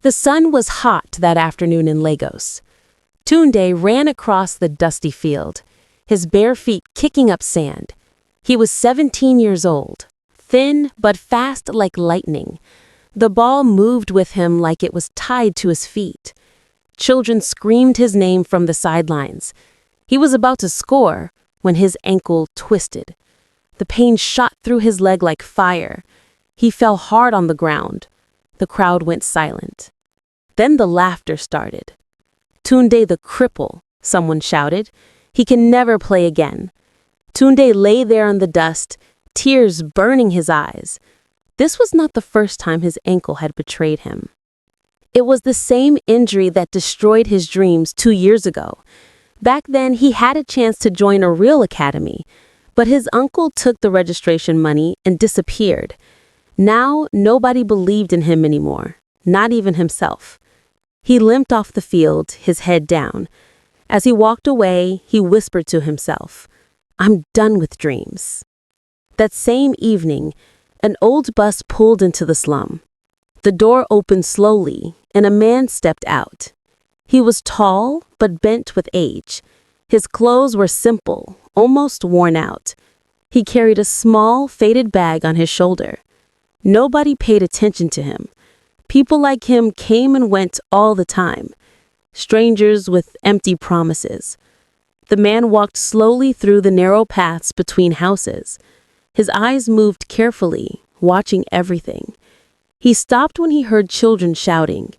The sun was hot that afternoon in Lagos. Tunde ran across the dusty field, his bare feet kicking up sand. He was 17 years old, thin but fast like lightning. The ball moved with him like it was tied to his feet. Children screamed his name from the sidelines. He was about to score when his ankle twisted. The pain shot through his leg like fire. He fell hard on the ground. The crowd went silent. Then the laughter started. "Tunde the cripple," someone shouted. "He can never play again." Tunde lay there in the dust, tears burning his eyes. This was not the first time his ankle had betrayed him. It was the same injury that destroyed his dreams 2 years ago. Back then, he had a chance to join a real academy, but his uncle took the registration money and disappeared. Now, nobody believed in him anymore, not even himself. He limped off the field, his head down. As he walked away, he whispered to himself, "I'm done with dreams." That same evening, an old bus pulled into the slum. The door opened slowly, and a man stepped out. He was tall, but bent with age. His clothes were simple, almost worn out. He carried a small, faded bag on his shoulder. Nobody paid attention to him. People like him came and went all the time. Strangers with empty promises. The man walked slowly through the narrow paths between houses. His eyes moved carefully, watching everything. He stopped when he heard children shouting.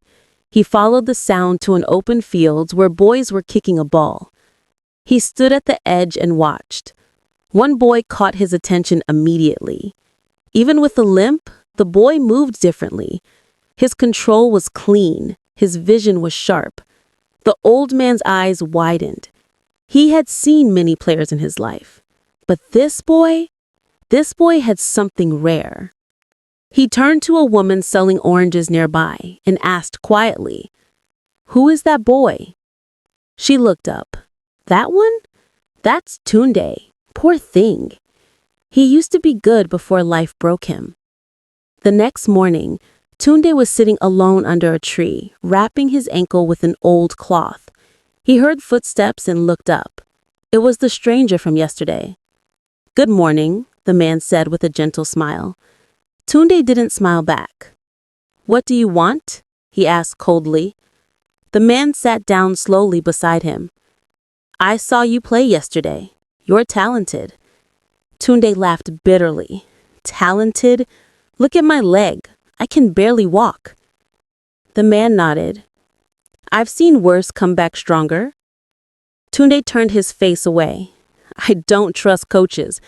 He followed the sound to an open field where boys were kicking a ball. He stood at the edge and watched. One boy caught his attention immediately. Even with a limp, the boy moved differently. His control was clean. His vision was sharp. The old man's eyes widened. He had seen many players in his life. But this boy had something rare. He turned to a woman selling oranges nearby and asked quietly, "Who is that boy?" She looked up. "That one? That's Tunde. Poor thing. He used to be good before life broke him." The next morning, Tunde was sitting alone under a tree, wrapping his ankle with an old cloth. He heard footsteps and looked up. It was the stranger from yesterday. "Good morning," the man said with a gentle smile. Tunde didn't smile back. "What do you want?" he asked coldly. The man sat down slowly beside him. "I saw you play yesterday. You're talented." Tunde laughed bitterly. "Talented? Look at my leg. I can barely walk." The man nodded. "I've seen worse come back stronger." Tunde turned his face away. "I don't trust coaches.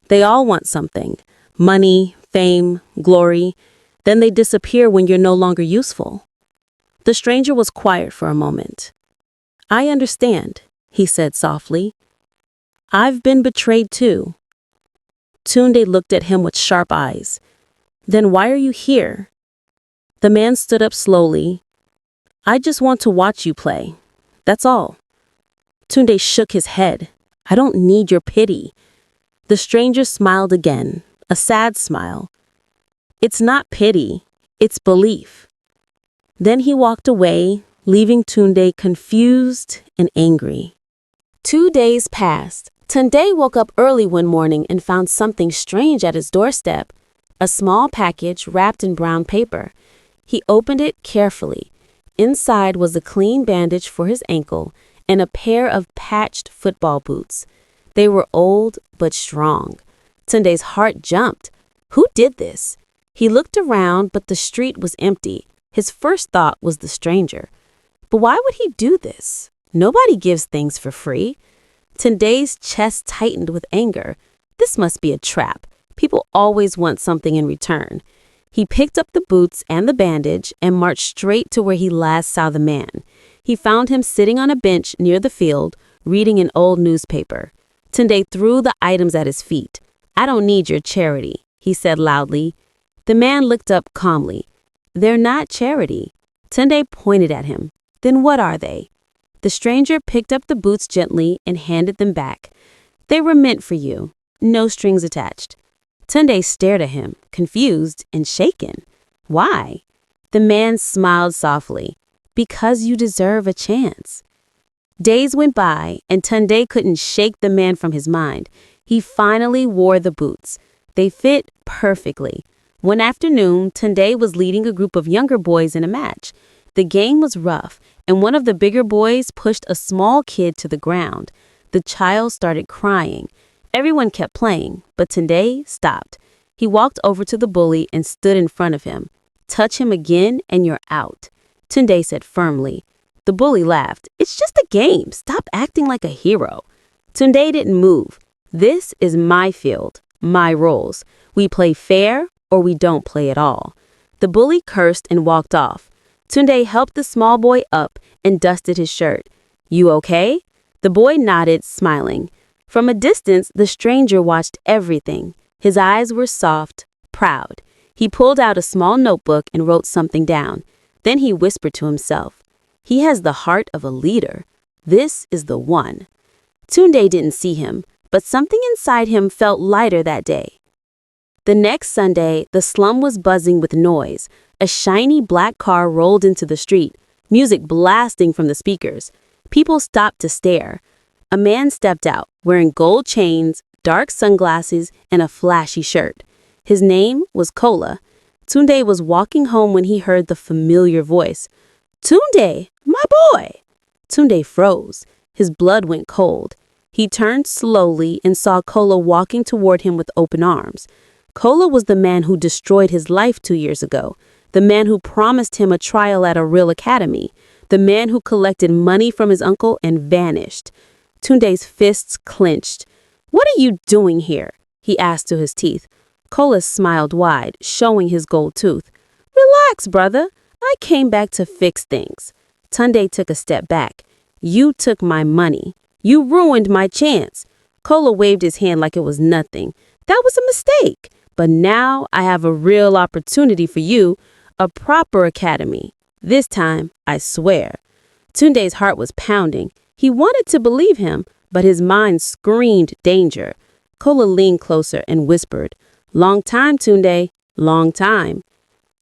They all want something. Money, fame, glory. Then they disappear when you're no longer useful." The stranger was quiet for a moment. "I understand," he said softly. "I've been betrayed too." Tunde looked at him with sharp eyes. "Then why are you here?" The man stood up slowly. "I just want to watch you play. That's all." Tunde shook his head. "I don't need your pity." The stranger smiled again, a sad smile. "It's not pity, it's belief." Then he walked away, leaving Tunde confused and angry. 2 days passed. Tunde woke up early one morning and found something strange at his doorstep. A small package wrapped in brown paper. He opened it carefully. Inside was a clean bandage for his ankle and a pair of patched football boots. They were old but strong. Tunde's heart jumped. Who did this? He looked around, but the street was empty. His first thought was the stranger. But why would he do this? Nobody gives things for free. Tunde's chest tightened with anger. This must be a trap. People always want something in return. He picked up the boots and the bandage and marched straight to where he last saw the man. He found him sitting on a bench near the field, reading an old newspaper. Tunde threw the items at his feet. "I don't need your charity," he said loudly. The man looked up calmly. "They're not charity." Tunde pointed at him. "Then what are they?" The stranger picked up the boots gently and handed them back. "They were meant for you. No strings attached." Tunde stared at him, confused and shaken. Why? The man smiled softly. Because you deserve a chance. Days went by, and Tunde couldn't shake the man from his mind. He finally wore the boots. They fit perfectly. One afternoon, Tunde was leading a group of younger boys in a match. The game was rough, and one of the bigger boys pushed a small kid to the ground. The child started crying. Everyone kept playing, but Tunde stopped. He walked over to the bully and stood in front of him. Touch him again, and you're out. Tunde said firmly. The bully laughed. It's just a game. Stop acting like a hero. Tunde didn't move. This is my field, my rules. We play fair or we don't play at all. The bully cursed and walked off. Tunde helped the small boy up and dusted his shirt. You okay? The boy nodded, smiling. From a distance, the stranger watched everything. His eyes were soft, proud. He pulled out a small notebook and wrote something down. Then he whispered to himself, he has the heart of a leader. This is the one. Tunde didn't see him, but something inside him felt lighter that day. The next Sunday, the slum was buzzing with noise. A shiny black car rolled into the street, music blasting from the speakers. People stopped to stare. A man stepped out, wearing gold chains, dark sunglasses, and a flashy shirt. His name was Kola. Tunde was walking home when he heard the familiar voice. Tunde, my boy! Tunde froze. His blood went cold. He turned slowly and saw Kola walking toward him with open arms. Kola was the man who destroyed his life 2 years ago, the man who promised him a trial at a real academy, the man who collected money from his uncle and vanished. Tunde's fists clenched. What are you doing here? He asked to his teeth. Kola smiled wide, showing his gold tooth. Relax, brother. I came back to fix things. Tunde took a step back. You took my money. You ruined my chance. Kola waved his hand like it was nothing. That was a mistake. But now I have a real opportunity for you, a proper academy. This time, I swear. Tunde's heart was pounding. He wanted to believe him, but his mind screamed danger. Kola leaned closer and whispered, Long time, Tunde, long time.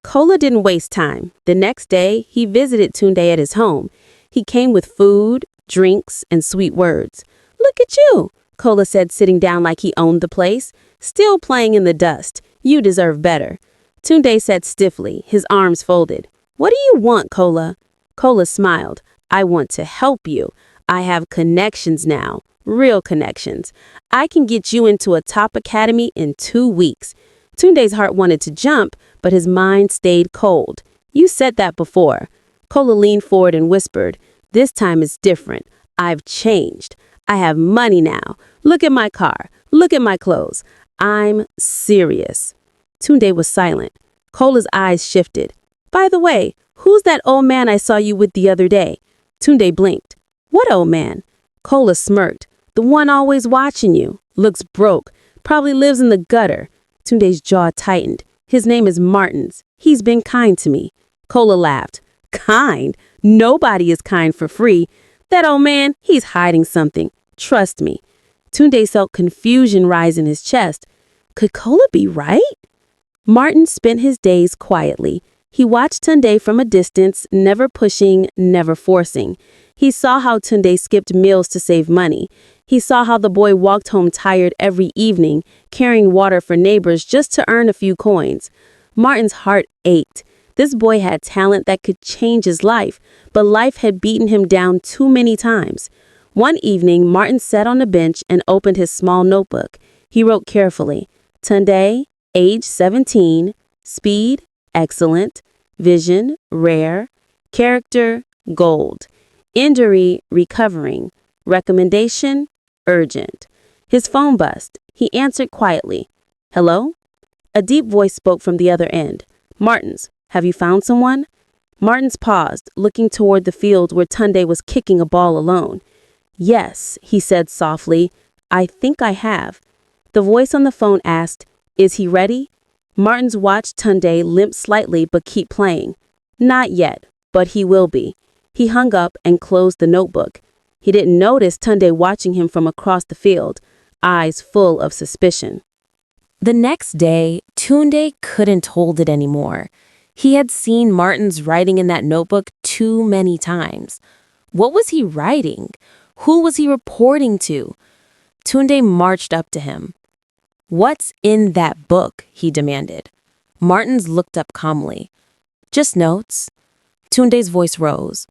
Kola didn't waste time. The next day, he visited Tunde at his home. He came with food, drinks, and sweet words. Look at you, Kola said, sitting down like he owned the place. Still playing in the dust. You deserve better. Tunde said stiffly, his arms folded. What do you want, Kola? Kola smiled. I want to help you. I have connections now. Real connections. I can get you into a top academy in 2 weeks. Tunde's heart wanted to jump, but his mind stayed cold. You said that before. Kola leaned forward and whispered, This time is different. I've changed. I have money now. Look at my car. Look at my clothes. I'm serious. Tunde was silent. Kola's eyes shifted. By the way, who's that old man I saw you with the other day? Tunde blinked. What old man? Kola smirked. The one always watching you. Looks broke. Probably lives in the gutter. Tunde's jaw tightened. His name is Martins. He's been kind to me. Kola laughed. Kind? Nobody is kind for free. That old man, he's hiding something. Trust me. Tunde felt confusion rise in his chest. Could Kola be right? Martin spent his days quietly. He watched Tunde from a distance, never pushing, never forcing. He saw how Tunde skipped meals to save money. He saw how the boy walked home tired every evening, carrying water for neighbors just to earn a few coins. Martin's heart ached. This boy had talent that could change his life, but life had beaten him down too many times. One evening, Martin sat on a bench and opened his small notebook. He wrote carefully, Tunde, age 17, speed, excellent, vision, rare, character, gold, injury, recovering, recommendation, urgent. His phone buzzed. He answered quietly. Hello? A deep voice spoke from the other end. Martins, have you found someone? Martins paused, looking toward the field where Tunde was kicking a ball alone. Yes, he said softly. I think I have. The voice on the phone asked, Is he ready? Martins watched Tunde limp slightly but keep playing. Not yet, but he will be. He hung up and closed the notebook. He didn't notice Tunde watching him from across the field, eyes full of suspicion. The next day, Tunde couldn't hold it anymore. He had seen Martin's writing in that notebook too many times. What was he writing? Who was he reporting to? Tunde marched up to him. "What's in that book?" he demanded. Martins looked up calmly. "Just notes." Tunde's voice rose.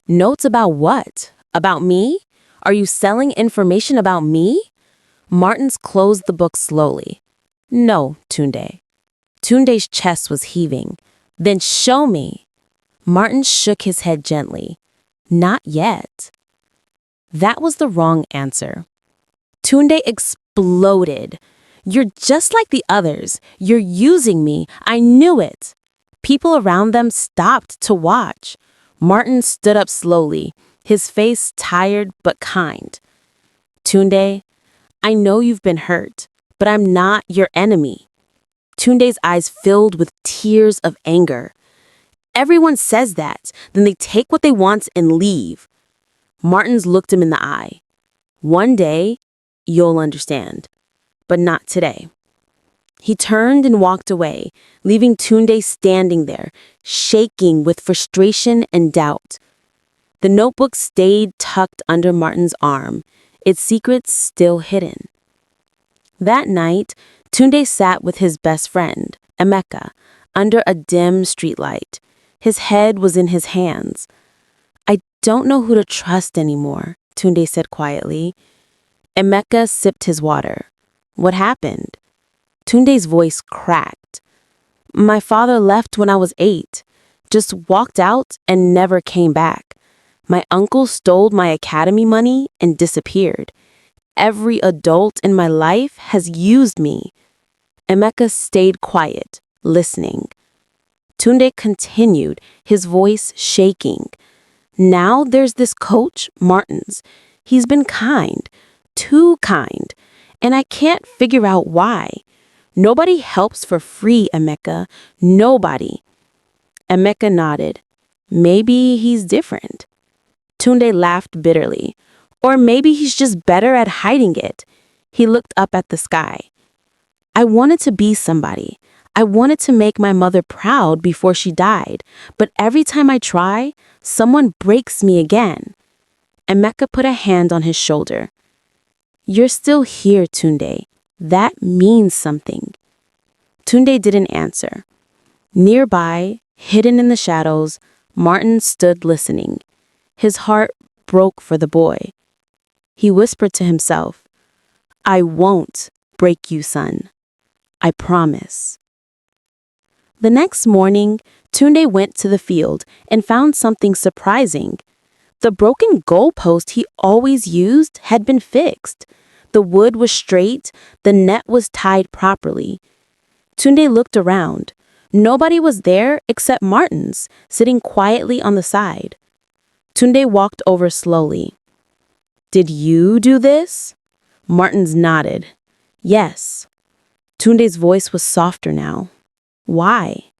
"Notes about what? About me? Are you selling information about me?" Martins closed the book slowly. "No, Tunde." Tunde's chest was heaving. "Then show me." Martin shook his head gently. "Not yet." That was the wrong answer. Tunde exploded. "You're just like the others. You're using me. I knew it." People around them stopped to watch. Martin stood up slowly, his face tired but kind. "Tunde, I know you've been hurt, but I'm not your enemy." Tunde's eyes filled with tears of anger. "Everyone says that, then they take what they want and leave." Martins looked him in the eye. "One day, you'll understand, but not today." He turned and walked away, leaving Tunde standing there, shaking with frustration and doubt. The notebook stayed tucked under Martin's arm, its secrets still hidden. That night, Tunde sat with his best friend, Emeka, under a dim streetlight. His head was in his hands. "I don't know who to trust anymore," Tunde said quietly. Emeka sipped his water. "What happened?" Tunde's voice cracked. "My father left when I was 8, just walked out and never came back. My uncle stole my academy money and disappeared. Every adult in my life has used me." Emeka stayed quiet, listening. Tunde continued, his voice shaking. "Now there's this coach, Martins. He's been kind, too kind, and I can't figure out why. Nobody helps for free, Emeka. Nobody." Emeka nodded. "Maybe he's different." Tunde laughed bitterly. "Or maybe he's just better at hiding it." He looked up at the sky. "I wanted to be somebody. I wanted to make my mother proud before she died, but every time I try, someone breaks me again." Emeka put a hand on his shoulder. "You're still here, Tunde. That means something." Tunde didn't answer. Nearby, hidden in the shadows, Martin stood listening. His heart broke for the boy. He whispered to himself, "I won't break you, son. I promise." The next morning, Tunde went to the field and found something surprising. The broken goalpost he always used had been fixed. The wood was straight, the net was tied properly. Tunde looked around. Nobody was there except Martins, sitting quietly on the side. Tunde walked over slowly. "Did you do this?" Martins nodded. "Yes." Tunde's voice was softer now. "Why?"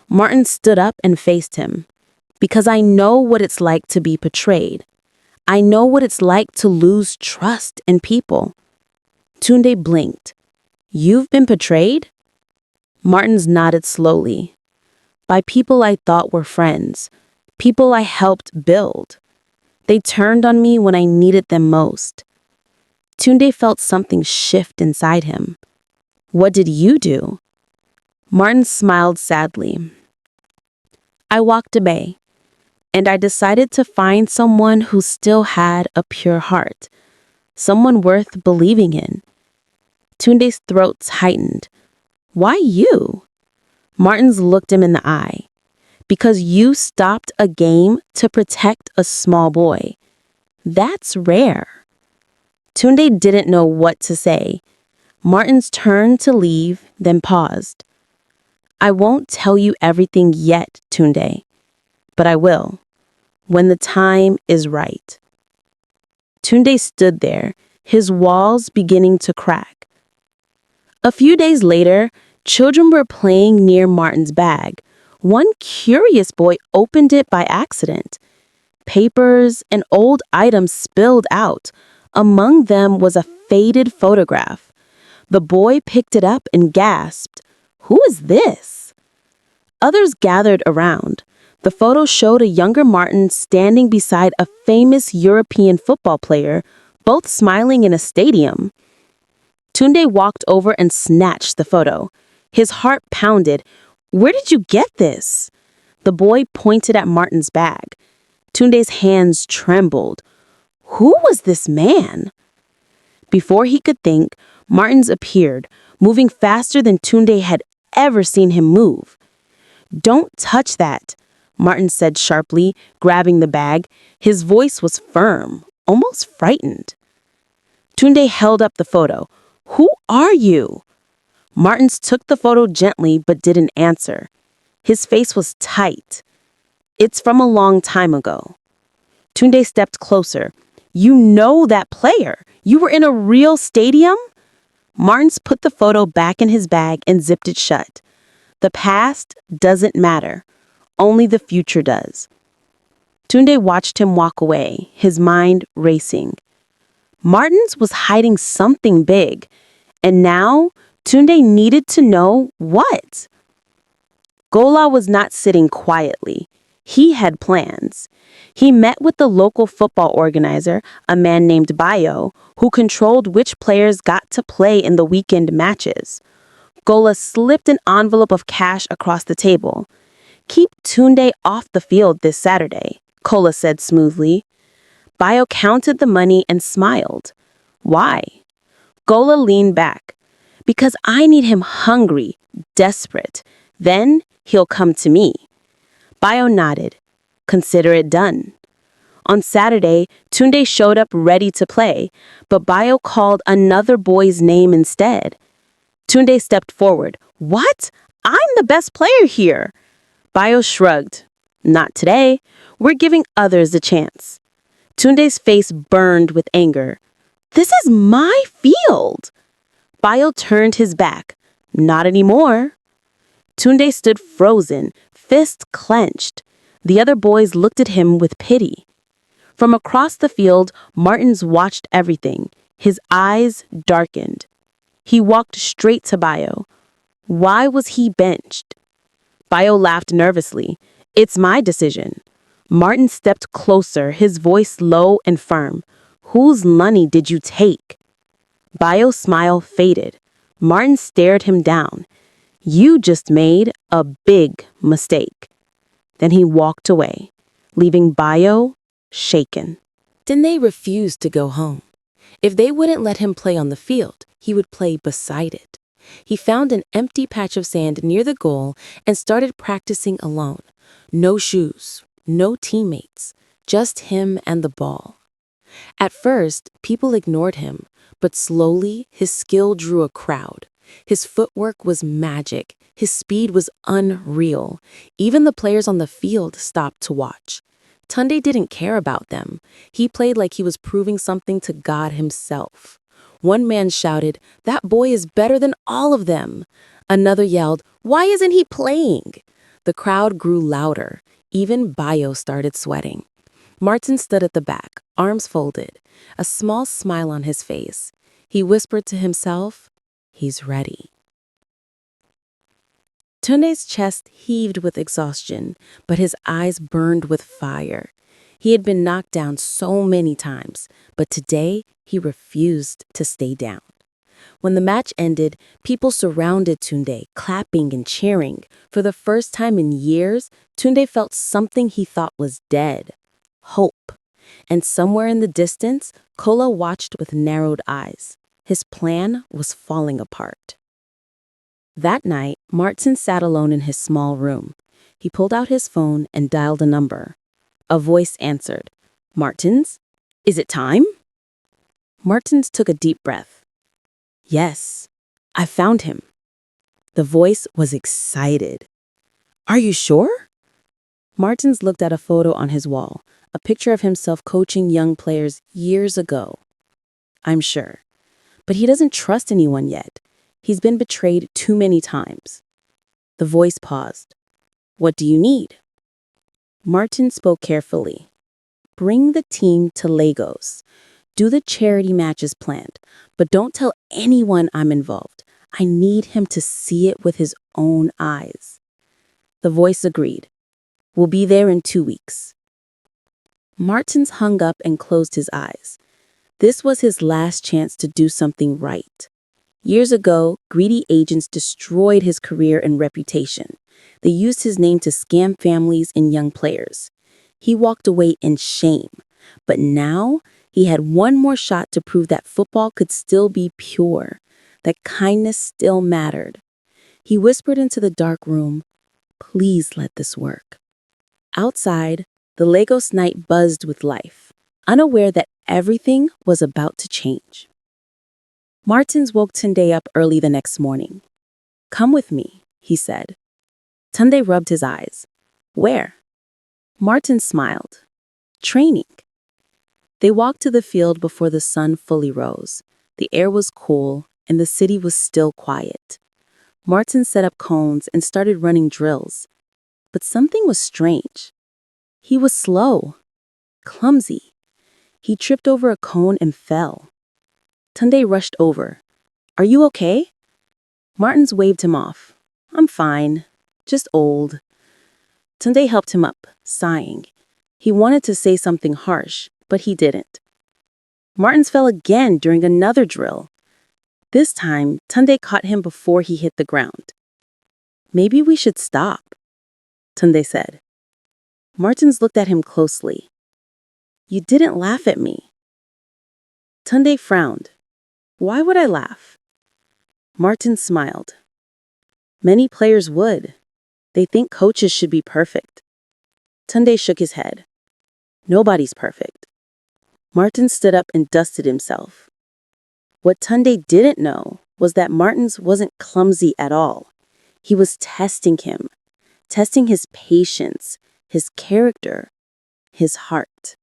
Martin stood up and faced him. "Because I know what it's like to be betrayed. I know what it's like to lose trust in people." Tunde blinked. "You've been betrayed?" Martins nodded slowly. "By people I thought were friends, people I helped build. They turned on me when I needed them most." Tunde felt something shift inside him. "What did you do?" Martin smiled sadly. "I walked away, and I decided to find someone who still had a pure heart, someone worth believing in." Tunde's throat tightened. "Why you?" Martins looked him in the eye. "Because you stopped a game to protect a small boy. That's rare." Tunde didn't know what to say. Martins turned to leave, then paused. "I won't tell you everything yet, Tunde, but I will, when the time is right." Tunde stood there, his walls beginning to crack. A few days later, children were playing near Martin's bag. One curious boy opened it by accident. Papers and old items spilled out. Among them was a faded photograph. The boy picked it up and gasped, "Who is this?" Others gathered around. The photo showed a younger Martin standing beside a famous European football player, both smiling in a stadium. Tunde walked over and snatched the photo. His heart pounded. "Where did you get this?" The boy pointed at Martin's bag. Tunde's hands trembled. Who was this man? Before he could think, Martin's appeared, moving faster than Tunde had ever seen him move. "Don't touch that," Martin said sharply, grabbing the bag. His voice was firm, almost frightened. Tunde held up the photo. "Who are you?" Martins took the photo gently but didn't answer. His face was tight. "It's from a long time ago." Tunde stepped closer. "You know that player. You were in a real stadium?" Martins put the photo back in his bag and zipped it shut. The past doesn't matter. Only the future does. Tunde watched him walk away, his mind racing. Martins was hiding something big, and now Tunde needed to know what. Gola was not sitting quietly. He had plans. He met with the local football organizer, a man named Bayo, who controlled which players got to play in the weekend matches. Gola slipped an envelope of cash across the table. "Keep Tunde off the field this Saturday," Gola said smoothly. Bayo counted the money and smiled. "Why?" Gola leaned back. "Because I need him hungry, desperate. Then he'll come to me." Bayo nodded. "Consider it done." On Saturday, Tunde showed up ready to play, but Bayo called another boy's name instead. Tunde stepped forward. "What? I'm the best player here." Bayo shrugged. "Not today. We're giving others a chance." Tunde's face burned with anger. "This is my field." Bayo turned his back. "Not anymore." Tunde stood frozen, fists clenched. The other boys looked at him with pity. From across the field, Martins watched everything. His eyes darkened. He walked straight to Bayo. Why was he benched? Bayo laughed nervously. "It's my decision." Martin stepped closer, his voice low and firm. "Whose money did you take?" Bayo's smile faded. Martin stared him down. "You just made a big mistake." Then he walked away, leaving Bayo shaken. Tunde refused to go home. If they wouldn't let him play on the field, he would play beside it. He found an empty patch of sand near the goal and started practicing alone. No shoes, no teammates, just him and the ball. At first, people ignored him, but slowly his skill drew a crowd. His footwork was magic. His speed was unreal. Even the players on the field stopped to watch. Tunde didn't care about them. He played like he was proving something to God himself. One man shouted, "That boy is better than all of them." Another yelled, "Why isn't he playing?" The crowd grew louder. Even Bayo started sweating. Martin stood at the back, arms folded, a small smile on his face. He whispered to himself, "He's ready." Tunde's chest heaved with exhaustion, but his eyes burned with fire. He had been knocked down so many times, but today he refused to stay down. When the match ended, people surrounded Tunde, clapping and cheering. For the first time in years, Tunde felt something he thought was dead: hope. And somewhere in the distance, Kola watched with narrowed eyes. His plan was falling apart. That night, Martin sat alone in his small room. He pulled out his phone and dialed a number. A voice answered. "Martins? Is it time?" Martins took a deep breath. "Yes, I found him." The voice was excited. "Are you sure?" Martins looked at a photo on his wall, a picture of himself coaching young players years ago. "I'm sure. But he doesn't trust anyone yet. He's been betrayed too many times." The voice paused. "What do you need?" Martin spoke carefully. "Bring the team to Lagos. Do the charity matches planned, but don't tell anyone I'm involved. I need him to see it with his own eyes." The voice agreed. We'll be there in 2 weeks. Martins hung up and closed his eyes. This was his last chance to do something right. Years ago, greedy agents destroyed his career and reputation. They used his name to scam families and young players. He walked away in shame. But now, he had one more shot to prove that football could still be pure, that kindness still mattered. He whispered into the dark room, "Please let this work." Outside, the Lagos night buzzed with life, unaware that everything was about to change. Martins woke Tunde up early the next morning. "Come with me," he said. Tunde rubbed his eyes. "Where?" Martins smiled. "Training." They walked to the field before the sun fully rose. The air was cool, and the city was still quiet. Martins set up cones and started running drills. But something was strange. He was slow, clumsy. He tripped over a cone and fell. Tunde rushed over. "Are you okay?" Martins waved him off. "I'm fine, just old." Tunde helped him up, sighing. He wanted to say something harsh, but he didn't. Martins fell again during another drill. This time, Tunde caught him before he hit the ground. "Maybe we should stop," Tunde said. Martins looked at him closely. "You didn't laugh at me." Tunde frowned. "Why would I laugh?" Martins smiled. "Many players would. They think coaches should be perfect." Tunde shook his head. "Nobody's perfect." Martins stood up and dusted himself. What Tunde didn't know was that Martins wasn't clumsy at all. He was testing him, testing his patience, his character, his heart.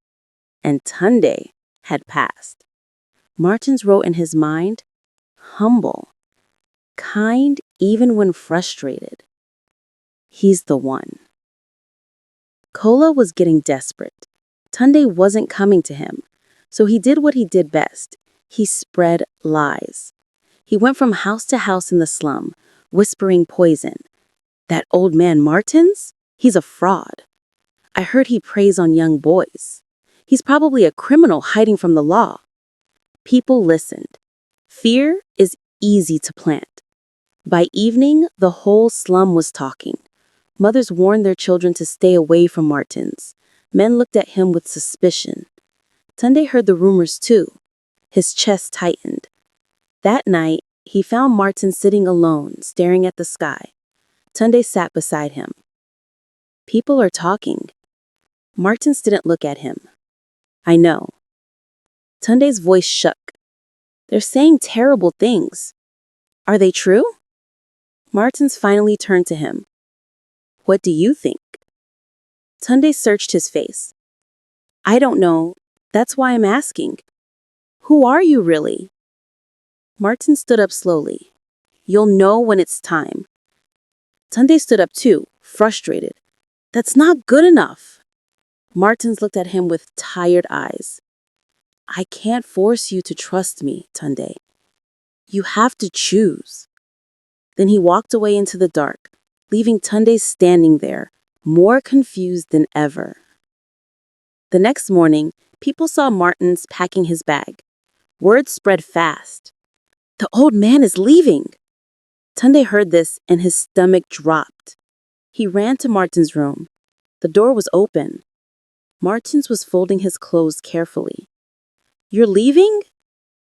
And Tunde had passed. Martins wrote in his mind, humble, kind even when frustrated. He's the one. Kola was getting desperate. Tunde wasn't coming to him, so he did what he did best. He spread lies. He went from house to house in the slum, whispering poison. "That old man Martins? He's a fraud. I heard he preys on young boys. He's probably a criminal hiding from the law." People listened. Fear is easy to plant. By evening, the whole slum was talking. Mothers warned their children to stay away from Martins. Men looked at him with suspicion. Tunde heard the rumors too. His chest tightened. That night, he found Martins sitting alone, staring at the sky. Tunde sat beside him. "People are talking." Martins didn't look at him. "I know." Tunde's voice shook. "They're saying terrible things. Are they true?" Martins finally turned to him. "What do you think?" Tunde searched his face. "I don't know. That's why I'm asking. Who are you really?" Martins stood up slowly. "You'll know when it's time." Tunde stood up too, frustrated. "That's not good enough." Martins looked at him with tired eyes. "I can't force you to trust me, Tunde. You have to choose." Then he walked away into the dark, leaving Tunde standing there, more confused than ever. The next morning, people saw Martins packing his bag. Word spread fast. "The old man is leaving." Tunde heard this and his stomach dropped. He ran to Martins' room. The door was open. Martins was folding his clothes carefully. "You're leaving?"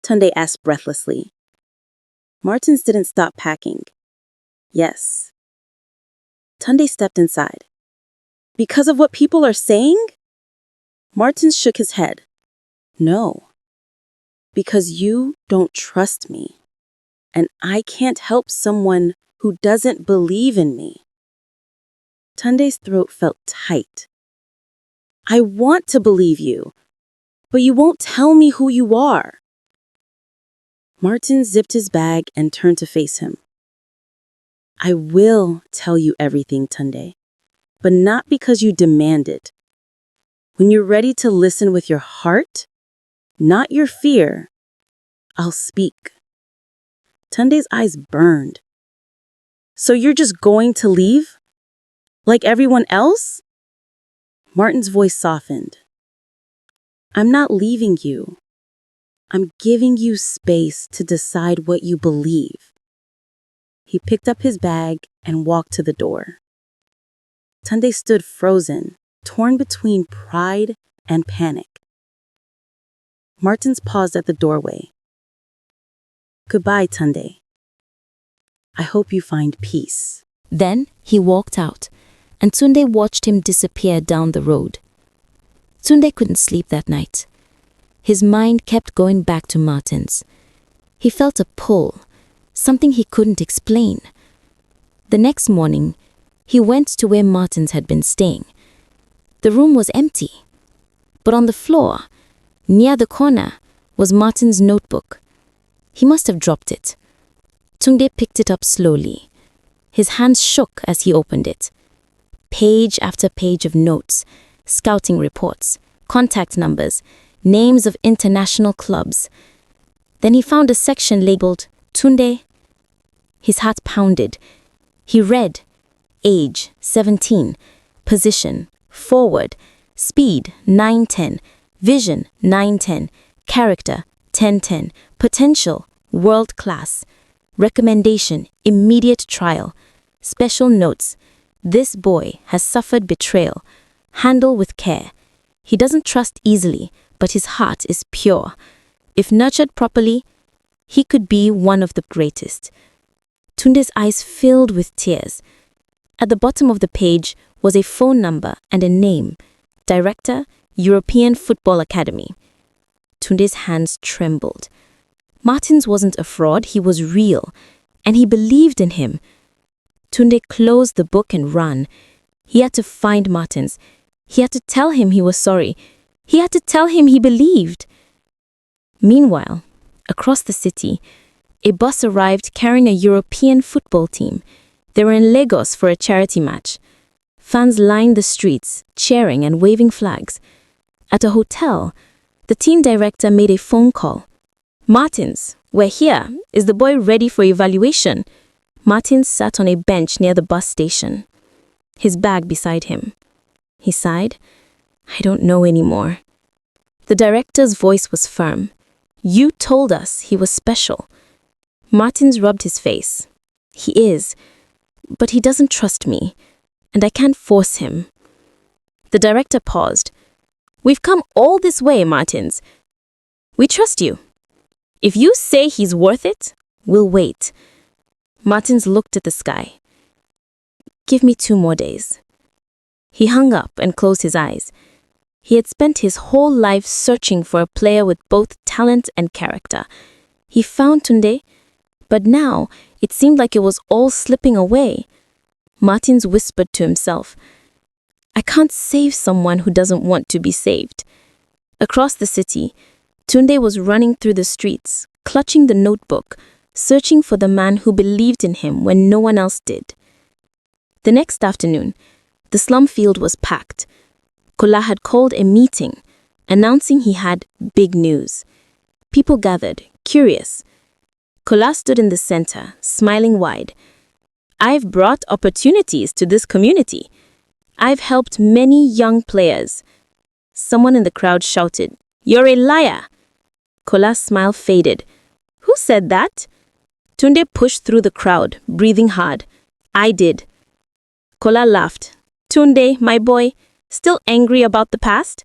Tunde asked breathlessly. Martins didn't stop packing. "Yes." Tunde stepped inside. "Because of what people are saying?" Martins shook his head. "No. Because you don't trust me. And I can't help someone who doesn't believe in me." Tunde's throat felt tight. "I want to believe you, but you won't tell me who you are." Martins zipped his bag and turned to face him. "I will tell you everything, Tunde, but not because you demand it. When you're ready to listen with your heart, not your fear, I'll speak." Tunde's eyes burned. "So you're just going to leave?" Like everyone else? Martin's voice softened. I'm not leaving you. I'm giving you space to decide what you believe. He picked up his bag and walked to the door. Tunde stood frozen, torn between pride and panic. Martins paused at the doorway. Goodbye, Tunde. I hope you find peace. Then he walked out, and Tunde watched him disappear down the road. Tunde couldn't sleep that night. His mind kept going back to Martin's. He felt a pull, something he couldn't explain. The next morning, he went to where Martins had been staying. The room was empty, but on the floor, near the corner, was Martin's notebook. He must have dropped it. Tunde picked it up slowly. His hands shook as he opened it. Page after page of notes, scouting reports, contact numbers, names of international clubs. Then he found a section labeled Tunde. His heart pounded. He read, age 17, position forward, speed 910, vision 910, character 1010, potential world class, recommendation immediate trial, special notes. This boy has suffered betrayal. Handle with care. He doesn't trust easily, but his heart is pure. If nurtured properly, he could be one of the greatest. Tunde's eyes filled with tears. At the bottom of the page was a phone number and a name. Director, European Football Academy. Tunde's hands trembled. Martins wasn't a fraud, he was real, and he believed in him. Tunde closed the book and ran. He had to find Martins. He had to tell him he was sorry. He had to tell him he believed. Meanwhile, across the city, a bus arrived carrying a European football team. They were in Lagos for a charity match. Fans lined the streets, cheering and waving flags. At a hotel, the team director made a phone call. Martins, we're here. Is the boy ready for evaluation? Martins sat on a bench near the bus station, his bag beside him. He sighed. I don't know anymore. The director's voice was firm. You told us he was special. Martins rubbed his face. He is, but he doesn't trust me, and I can't force him. The director paused. We've come all this way, Martins. We trust you. If you say he's worth it, we'll wait. Martins looked at the sky. Give me 2 more days. He hung up and closed his eyes. He had spent his whole life searching for a player with both talent and character. He found Tunde, but now it seemed like it was all slipping away. Martins whispered to himself, I can't save someone who doesn't want to be saved. Across the city, Tunde was running through the streets, clutching the notebook, searching for the man who believed in him when no one else did. The next afternoon, the slum field was packed. Kola had called a meeting, announcing he had big news. People gathered, curious. Kola stood in the center, smiling wide. I've brought opportunities to this community. I've helped many young players. Someone in the crowd shouted, You're a liar! Kola's smile faded. Who said that? Tunde pushed through the crowd, breathing hard. I did. Kola laughed. Tunde, my boy, still angry about the past?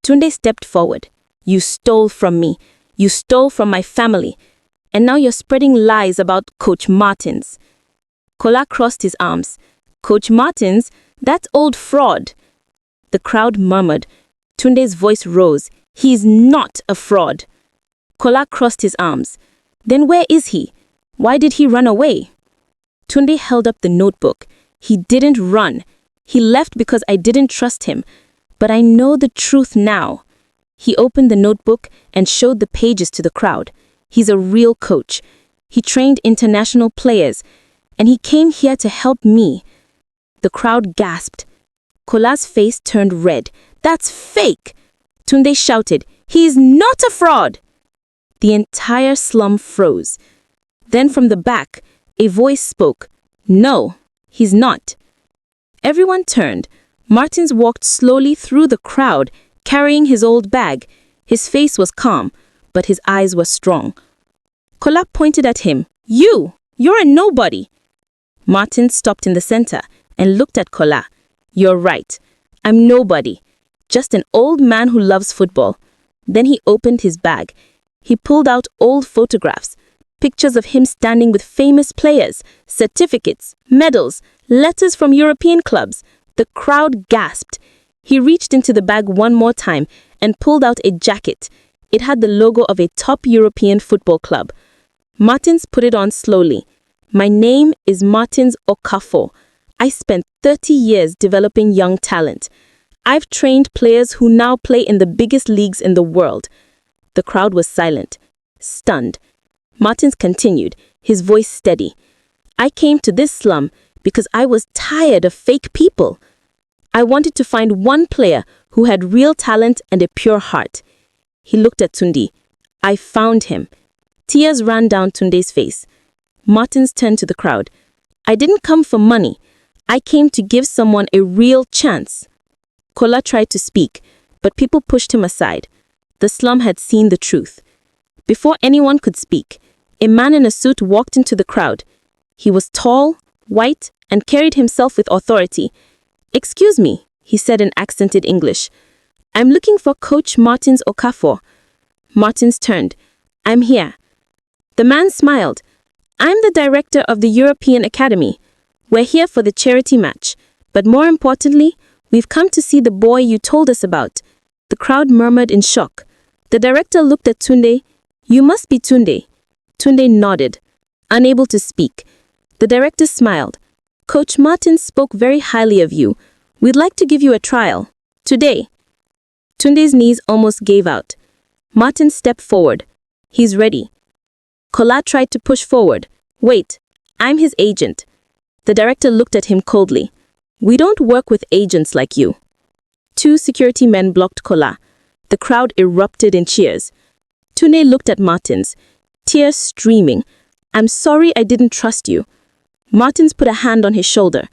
Tunde stepped forward. You stole from me. You stole from my family. And now you're spreading lies about Coach Martins. Kola crossed his arms. Coach Martins? That old fraud. The crowd murmured. Tunde's voice rose. He's not a fraud. Kola crossed his arms. Then where is he? Why did he run away? Tunde held up the notebook. He didn't run. He left because I didn't trust him. But I know the truth now. He opened the notebook and showed the pages to the crowd. He's a real coach. He trained international players. And he came here to help me. The crowd gasped. Kola's face turned red. That's fake! Tunde shouted, He's not a fraud! The entire slum froze. Then from the back, a voice spoke, No, he's not. Everyone turned. Martins walked slowly through the crowd, carrying his old bag. His face was calm, but his eyes were strong. Kola pointed at him. You're a nobody. Martins stopped in the center and looked at Kola. You're right. I'm nobody. Just an old man who loves football. Then he opened his bag. He pulled out old photographs, pictures of him standing with famous players, certificates, medals, letters from European clubs. The crowd gasped. He reached into the bag one more time and pulled out a jacket. It had the logo of a top European football club. Martins put it on slowly. My name is Martins Okafor. I spent 30 years developing young talent. I've trained players who now play in the biggest leagues in the world. The crowd was silent, stunned. Martins continued, his voice steady. I came to this slum because I was tired of fake people. I wanted to find one player who had real talent and a pure heart. He looked at Tunde. I found him. Tears ran down Tunde's face. Martins turned to the crowd. I didn't come for money. I came to give someone a real chance. Kola tried to speak, but people pushed him aside. The slum had seen the truth. Before anyone could speak, a man in a suit walked into the crowd. He was tall, white, and carried himself with authority. Excuse me, he said in accented English. I'm looking for Coach Martins Okafor. Martins turned. I'm here. The man smiled. I'm the director of the European Academy. We're here for the charity match. But more importantly, we've come to see the boy you told us about. The crowd murmured in shock. The director looked at Tunde. You must be Tunde. Tunde nodded, unable to speak. The director smiled. Coach Martins spoke very highly of you. We'd like to give you a trial. Today. Tunde's knees almost gave out. Martins stepped forward. He's ready. Kola tried to push forward. Wait, I'm his agent. The director looked at him coldly. We don't work with agents like you. 2 security men blocked Kola. The crowd erupted in cheers. Tunde looked at Martins, tears streaming. I'm sorry I didn't trust you. Martins put a hand on his shoulder.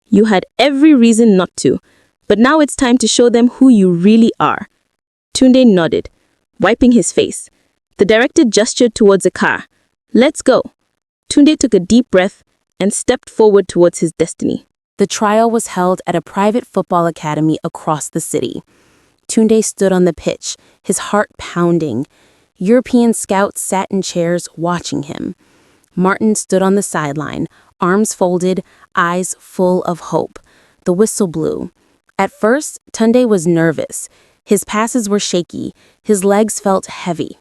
You had every reason not to, but now it's time to show them who you really are. Tunde nodded, wiping his face. The director gestured towards a car. Let's go. Tunde took a deep breath and stepped forward towards his destiny. The trial was held at a private football academy across the city. Tunde stood on the pitch, his heart pounding. European scouts sat in chairs watching him. Martin stood on the sideline, arms folded, eyes full of hope. The whistle blew. At first, Tunde was nervous. His passes were shaky. His legs felt heavy.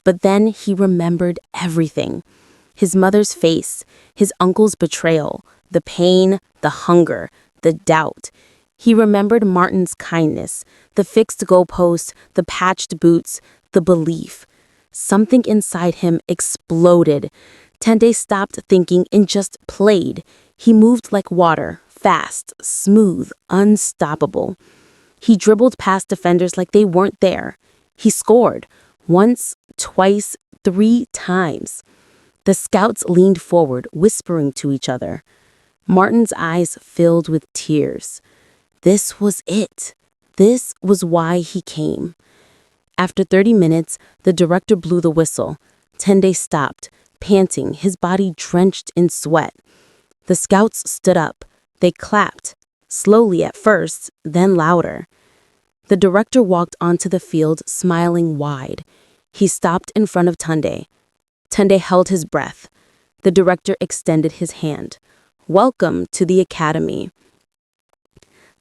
But then he remembered everything. His mother's face, his uncle's betrayal, the pain, the hunger, the doubt. He remembered Martin's kindness, the fixed goalposts, the patched boots, the belief. Something inside him exploded. Tunde stopped thinking and just played. He moved like water, fast, smooth, unstoppable. He dribbled past defenders like they weren't there. He scored. Once, twice, 3 times. The scouts leaned forward, whispering to each other. Martin's eyes filled with tears. This was it. This was why he came. After 30 minutes, the director blew the whistle. Tunde stopped, panting, his body drenched in sweat. The scouts stood up. They clapped, slowly at first, then louder. The director walked onto the field, smiling wide. He stopped in front of Tunde. Tunde held his breath. The director extended his hand. Welcome to the academy.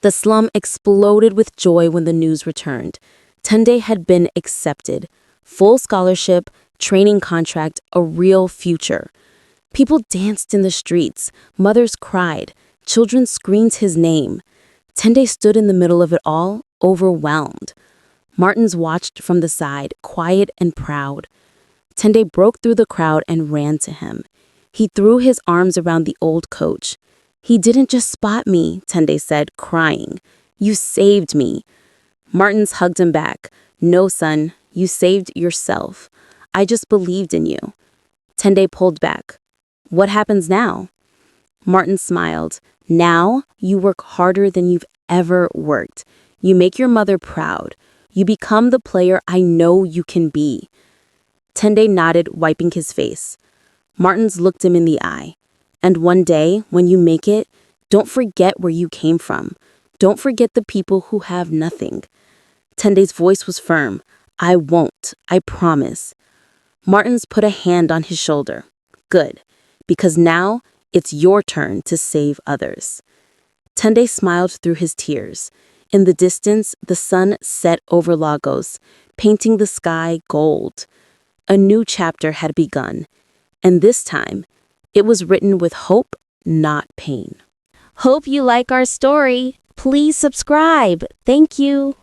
The slum exploded with joy when the news returned. Tunde had been accepted. Full scholarship, training contract, a real future. People danced in the streets. Mothers cried. Children screamed his name. Tunde stood in the middle of it all, overwhelmed. Martins watched from the side, quiet and proud. Tunde broke through the crowd and ran to him. He threw his arms around the old coach. He didn't just spot me, Tunde said, crying. You saved me. Martins hugged him back. No, son, you saved yourself. I just believed in you. Tunde pulled back. What happens now? Martin smiled. Now you work harder than you've ever worked. You make your mother proud. You become the player I know you can be." Tunde nodded, wiping his face. Martins looked him in the eye. "And one day, when you make it, don't forget where you came from. Don't forget the people who have nothing." Tunde's voice was firm. "I won't. I promise." Martins put a hand on his shoulder. "Good, because now it's your turn to save others." Tunde smiled through his tears. In the distance, the sun set over Lagos, painting the sky gold. A new chapter had begun, and this time, it was written with hope, not pain. Hope you like our story. Please subscribe. Thank you.